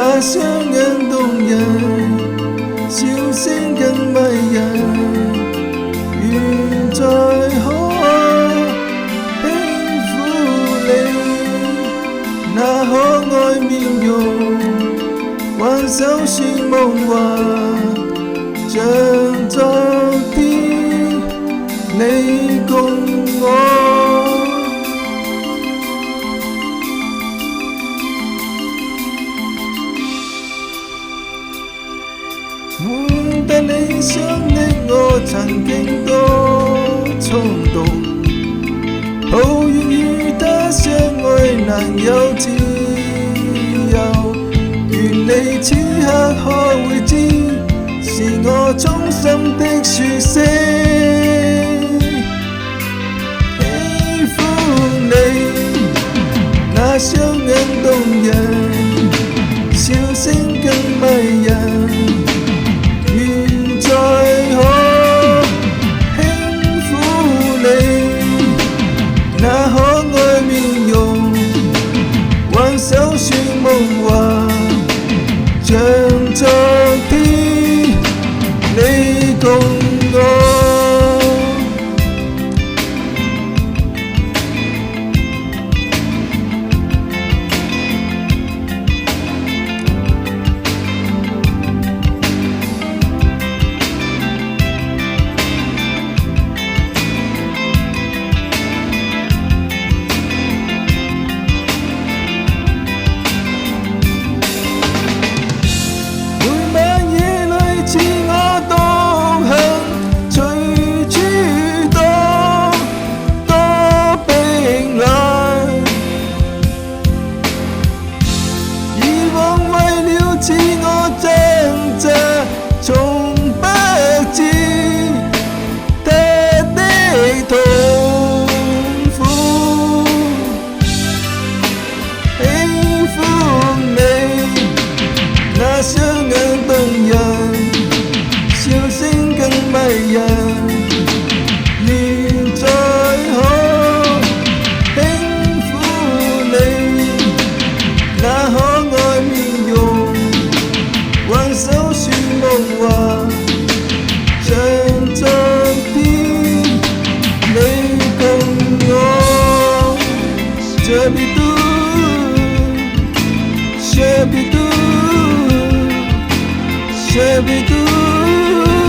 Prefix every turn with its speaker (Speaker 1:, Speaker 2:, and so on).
Speaker 1: 那雙眼動人，笑聲更迷人。願再可輕撫你那可愛面容，挽手說夢話，像昨天你共我。換得理想的我曾經多衝動，抱怨與他相愛難有自由。願你此刻可會知，是我衷心的說聲喜歡你。那雙眼動人，笑聲更迷人。願再可輕撫你那可愛面容，挽手說夢話，像昨天你共我。似我掙扎，從不知他的痛苦。喜歡你那雙眼動人，笑聲更迷人。願再可輕撫你那可愛面容，挽手說夢話，像昨天你共我。Shabby-doo, shabby-doo, shabby-doo.